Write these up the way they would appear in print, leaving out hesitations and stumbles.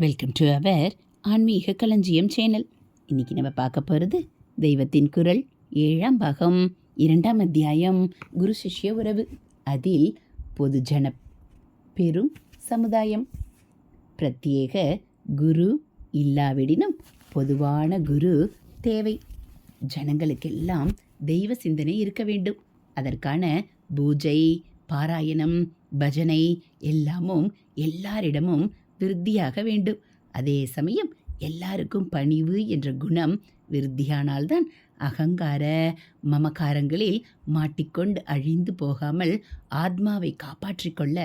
Welcome to our ஆன்மீக களஞ்சியம் channel. இன்றைக்கி நம்ம பார்க்க போகிறது தெய்வத்தின் குரல் 7ஆம் பாகம் 2ஆம் அத்தியாயம் குரு சிஷ்ய உறவு. அதில் பொதுஜன பெரும் சமுதாயம். பிரத்யேக குரு இல்லாவிடினும் பொதுவான குரு தேவை. ஜனங்களுக்கெல்லாம் தெய்வ சிந்தனை இருக்க வேண்டும். அதற்கான பூஜை, பாராயணம், பஜனை எல்லாமும் எல்லாரிடமும் விருத்தியாக வேண்டும். அதே சமயம் எல்லாருக்கும் பணிவு என்ற குணம் விருத்தியானால்தான் அகங்கார மமகாரங்களில் மாட்டிக்கொண்டு அழிந்து போகாமல் ஆத்மாவை காப்பாற்றிக்கொள்ள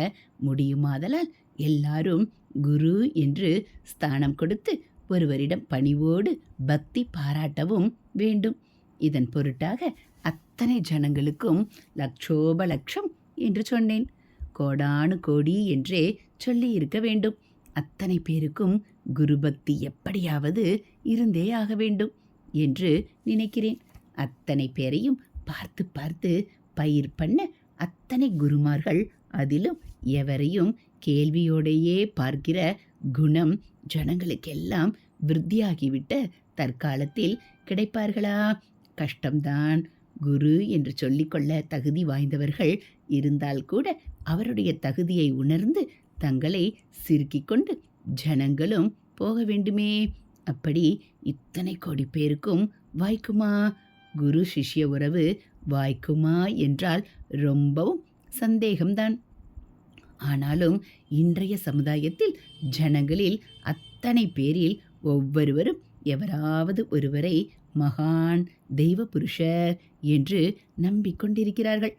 முடியுமாதலால் எல்லாரும் குரு என்று ஸ்தானம் கொடுத்து ஒருவரிடம் பணிவோடு பக்தி பாராட்டவும் வேண்டும். இதன் பொருட்டாக அத்தனை ஜனங்களுக்கும் லட்சோப லட்சம் என்று சொன்னேன். கோடானு கோடி என்றே சொல்லி இருக்க வேண்டும். அத்தனை பேருக்கும் குருபக்தி எப்படியாவது இருந்தே ஆக வேண்டும் என்று நினைக்கிறேன். அத்தனை பேரையும் பார்த்து பார்த்து பயிர் பண்ண அத்தனை குருமார்கள், அதிலும் எவரையும் கேள்வியோடையே பார்க்கிற குணம் ஜனங்களுக்கெல்லாம் விருத்தியாகிவிட்ட தற்காலத்தில் கிடைப்பார்களா? கஷ்டம்தான். குரு என்று சொல்லிக்கொள்ள தகுதி வாய்ந்தவர்கள் இருந்தால் கூட அவருடைய தகுதியை உணர்ந்து தங்களை சிறுக்கிக் கொண்டு ஜனங்களும் போக வேண்டுமே. அப்படி இத்தனை கோடி பேருக்கும் வாய்க்குமா? குரு சிஷ்ய உறவு வாய்க்குமா என்றால் ரொம்பவும் சந்தேகம்தான். ஆனாலும் இன்றைய சமுதாயத்தில் ஜனங்களில் அத்தனை பேரில் ஒவ்வொருவரும் எவராவது ஒருவரை மகான், தெய்வ புருஷர் என்று நம்பிக்கொண்டிருக்கிறார்கள்.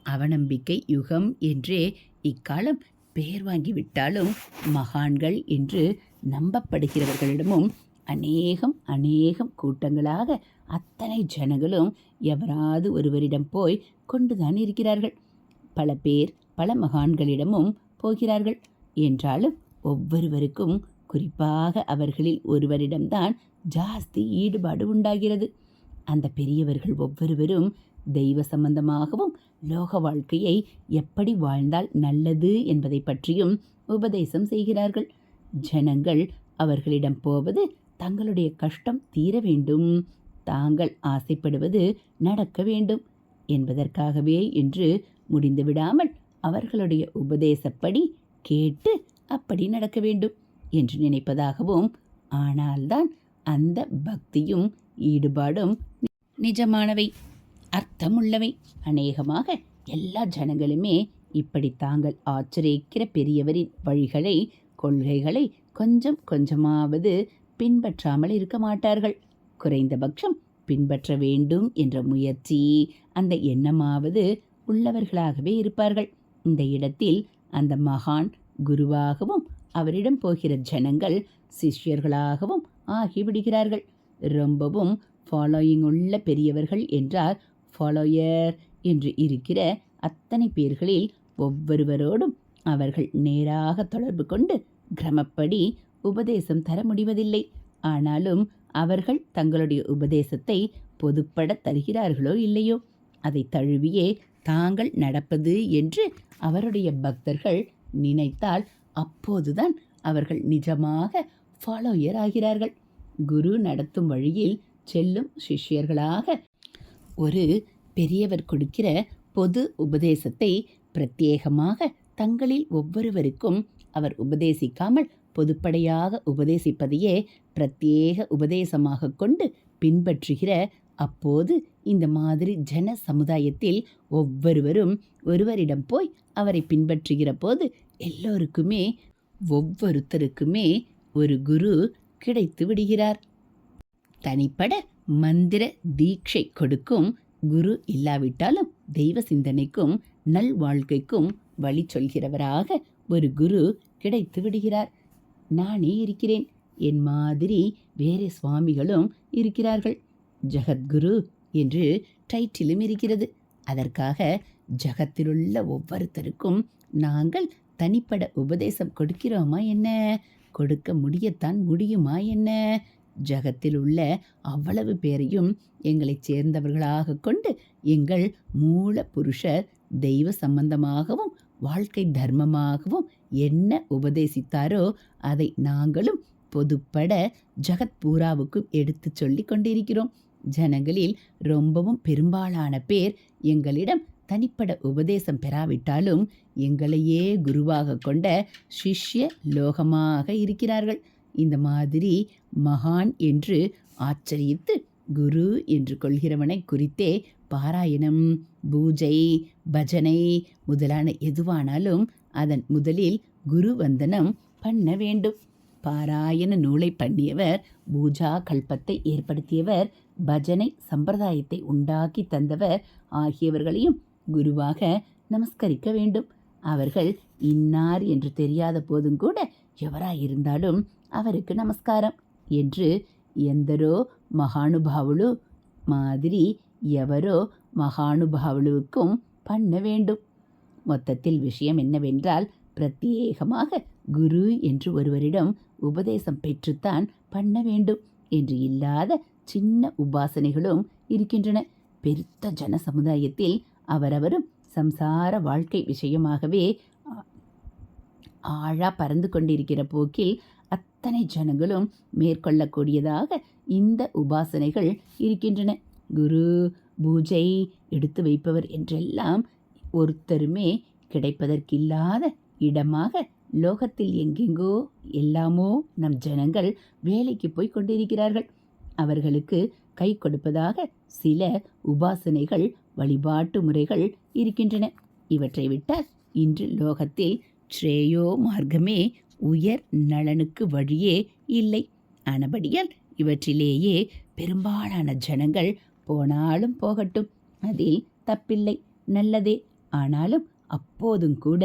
அவநம்பிக்கை யுகம் என்றே இக்காலம் பெயர் வாங்கிவிட்டாலும் மகான்கள் என்று நம்பப்படுகிறவர்களிடமும் அநேகம் கூட்டங்களாக அத்தனை ஜனங்களும் எவராது ஒருவரிடம் போய் கொண்டுதான் இருக்கிறார்கள். பல பேர் பல மகான்களிடமும் போகிறார்கள் என்றாலும் ஒவ்வொருவருக்கும் குறிப்பாக அவர்களில் ஒருவரிடம்தான் ஜாஸ்தி ஈடுபாடு உண்டாகிறது. அந்த பெரியவர்கள் ஒவ்வொருவரும் தெய்வ சம்பந்தமாகவும் லோக வாழ்க்கையை எப்படி வாழ்ந்தால் நல்லது என்பதை பற்றியும் உபதேசம் செய்கிறார்கள். ஜனங்கள் அவர்களிடம் போவது தங்களுடைய கஷ்டம் தீர வேண்டும், தாங்கள் ஆசைப்படுவது நடக்க வேண்டும் என்பதற்காகவே என்று முடிந்துவிடாமல் அவர்களுடைய உபதேசப்படி கேட்டு அப்படி நடக்க வேண்டும் என்று நினைப்பதாகவும், ஆனால்தான் அந்த பக்தியும் ஈடுபாடும் நிஜமானவை, அர்த்தமுள்ளவை. அநேகமாக எல்லா ஜனங்களுமே இப்படி தாங்கள் ஆச்சரிக்கிற பெரியவரின் வழிகளை, கொள்கைகளை கொஞ்சம் கொஞ்சமாவது பின்பற்றாமல் இருக்க மாட்டார்கள். குறைந்தபட்சம் பின்பற்ற வேண்டும் என்ற முயற்சி, அந்த எண்ணமாவது உள்ளவர்களாகவே இருப்பார்கள். இந்த இடத்தில் அந்த மகான் குருவாகவும் அவரிடம் போகிற ஜனங்கள் சிஷ்யர்களாகவும் ஆகிவிடுகிறார்கள். ரொம்பவும் ஃபாலோயிங் உள்ள பெரியவர்கள் என்றால் ஃபாலோயர் என்று இருக்கிற அத்தனை பேர்களில் ஒவ்வொருவரோடும் அவர்கள் நேராக தொடர்பு கொண்டு கிரமப்படி உபதேசம் தர முடிவதில்லை. ஆனாலும் அவர்கள் தங்களுடைய உபதேசத்தை பொதுப்பட தருகிறார்களோ இல்லையோ, அதை தழுவியே தாங்கள் நடப்பது என்று அவருடைய பக்தர்கள் நினைத்தால் அப்போதுதான் அவர்கள் நிஜமாக ஃபாலோயர் ஆகிறார்கள். குரு நடத்தும் வழியில் செல்லும் சிஷ்யர்களாக ஒரு பெரியவர் கொடுக்கிற பொது உபதேசத்தை பிரத்யேகமாக தங்களில் ஒவ்வொருவருக்கும் அவர் உபதேசிக்காமல் பொதுப்படையாக உபதேசிப்பதையே பிரத்யேக உபதேசமாக கொண்டு பின்பற்றுகிற அப்போது இந்த மாதிரி ஜன சமுதாயத்தில் ஒவ்வொருவரும் ஒருவரிடம் போய் அவரை பின்பற்றுகிற போது எல்லோருக்குமே ஒவ்வொருத்தருக்குமே ஒரு குரு கிடைத்து விடுகிறார். தனிப்பட மந்திர தீட்சை கொடுக்கும் குரு இல்லாவிட்டாலும் தெய்வ சிந்தனைக்கும் நல் வாழ்க்கைக்கும் வழி சொல்கிறவராக ஒரு குரு கிடைத்து விடுகிறார். நானே இருக்கிறேன், என் மாதிரி வேறு சுவாமிகளும் இருக்கிறார்கள். ஜகத்குரு என்று டைட்டிலும் இருக்கிறது. அதற்காக ஜகத்திலுள்ள ஒவ்வொருத்தருக்கும் நாங்கள் தனிப்பட உபதேசம் கொடுக்கிறோமா என்ன? கொடுக்க முடியத்தான் முடியுமா என்ன? ஜகத்தில் உள்ள அவ்வளவு பேரையும் எங்களை சேர்ந்தவர்களாக கொண்டு எங்கள் மூல புருஷர் தெய்வ சம்பந்தமாகவும் வாழ்க்கை தர்மமாகவும் என்ன உபதேசித்தாரோ அதை நாங்களும் பொதுப்பட ஜகத் பூராவுக்கும் எடுத்து சொல்லி கொண்டிருக்கிறோம். ஜனங்களில் ரொம்பவும் பெரும்பாலான பேர் எங்களிடம் தனிப்பட உபதேசம் பெறாவிட்டாலும் எங்களையே குருவாக கொண்ட சிஷ்ய லோகமாக இருக்கிறார்கள். இந்த மாதிரி மகான் என்று ஆச்சரித்து குரு என்று கொள்கிறவனை குறித்தே பாராயணம், பூஜை, பஜனை முதலான எதுவானாலும் அதன் முதலில் குரு வந்தனம் பண்ண வேண்டும். பாராயண நூலை பண்ணியவர், பூஜா கல்பத்தை ஏற்படுத்தியவர், பஜனை சம்பிரதாயத்தை உண்டாக்கி தந்தவர் ஆகியவர்களையும் குருவாக நமஸ்கரிக்க வேண்டும். அவர்கள் இன்னார் என்று தெரியாத போதும் கூட எவராயிருந்தாலும் அவருக்கு நமஸ்காரம் என்று எந்தரோ மகானுபாவுளு மாதிரி எவரோ மகானுபாவுளுக்கும் பண்ண வேண்டும். மொத்தத்தில் விஷயம் என்னவென்றால், பிரத்யேகமாக குரு என்று ஒருவரிடம் உபதேசம் பெற்றுத்தான் பண்ண வேண்டும் என்று இல்லாத சின்ன உபாசனைகளும் இருக்கின்றன. பெருத்த ஜன சமுதாயத்தில் அவரவரும் சம்சார வாழ்க்கை விஷயமாகவே ஆழா பறந்து கொண்டிருக்கிற போக்கில் அத்தனை ஜனங்களும் மேற்கொள்ளக்கூடியதாக இந்த உபாசனைகள் இருக்கின்றன. குரு பூஜை எடுத்து வைப்பவர் என்றெல்லாம் ஒருத்தருமே கிடைப்பதற்கில்லாத இடமாக லோகத்தில் எங்கெங்கோ எல்லாமோ நம் ஜனங்கள் வேலைக்கு போய் கொண்டிருக்கிறார்கள். அவர்களுக்கு கை கொடுப்பதாக சில உபாசனைகள், வழிபாட்டு முறைகள் இருக்கின்றன. இவற்றை விட்டால் இன்று லோகத்தில் ஸ்ரேயோ மார்க்கமே, உயர் நலனுக்கு வழியே இல்லை. ஆனபடியால் இவற்றிலேயே பெரும்பாலான ஜனங்கள் போனாலும் போகட்டும், அதில் தப்பில்லை, நல்லதே. ஆனாலும் அப்போதும் கூட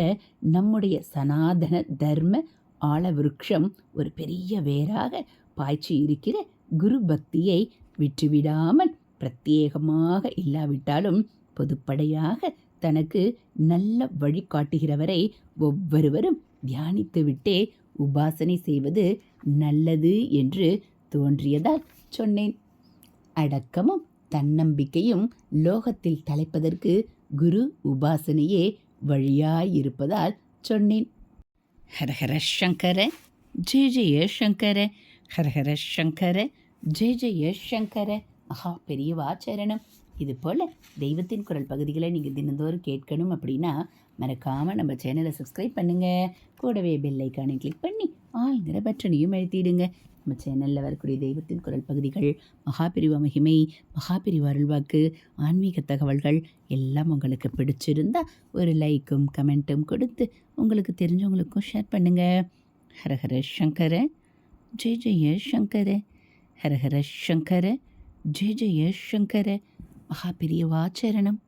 நம்முடைய சனாதன தர்ம ஆலவிருட்சம் ஒரு பெரிய வேராக பாய்ச்சி இருக்கிற குரு பக்தியை விட்டுவிடாமல் பிரத்யேகமாக இல்லாவிட்டாலும் பொதுப்படையாக தனக்கு நல்ல வழிகாட்டுகிறவரை ஒவ்வொருவரும் தியானித்துவிட்டே உபாசனை செய்வது நல்லது என்று தோன்றியதால் சொன்னேன். அடக்கமும் தன்னம்பிக்கையும் லோகத்தில் தலைப்பதற்கு குரு உபாசனையே வழியாயிருப்பதால் சொன்னேன். ஹரஹர சங்கர ஜெய ஜெய சங்கர, ஹரஹர சங்கர ஜெய ஜெய சங்கர. மகா பெரியவாச்சரணம். இது போல் தெய்வத்தின் குரல் பகுதிகளை நீங்கள் தினந்தோறும் கேட்கணும் அப்படின்னா மறக்காமல் நம்ம சேனலை சப்ஸ்கிரைப் பண்ணுங்கள். கூடவே பெல் ஐக்கானை கிளிக் பண்ணி ஆளுங்கிற பட்டனையும் அழுத்திடுங்க. நம்ம சேனலில் வரக்கூடிய தெய்வத்தின் குரல் பகுதிகள், மகாபிரிவா மகிமை, மகாபிரிவா அருள்வாக்கு, ஆன்மீக தகவல்கள் எல்லாம் உங்களுக்கு பிடிச்சிருந்தா ஒரு லைக்கும் கமெண்ட்டும் கொடுத்து உங்களுக்கு தெரிஞ்சவங்களுக்கும் ஷேர் பண்ணுங்கள். ஹரஹர சங்கர ஜெய ஜெய சங்கர, ஹரஹர சங்கர ஜெய ஜெய சங்கர. மகாபிரியவாச்சரணம்.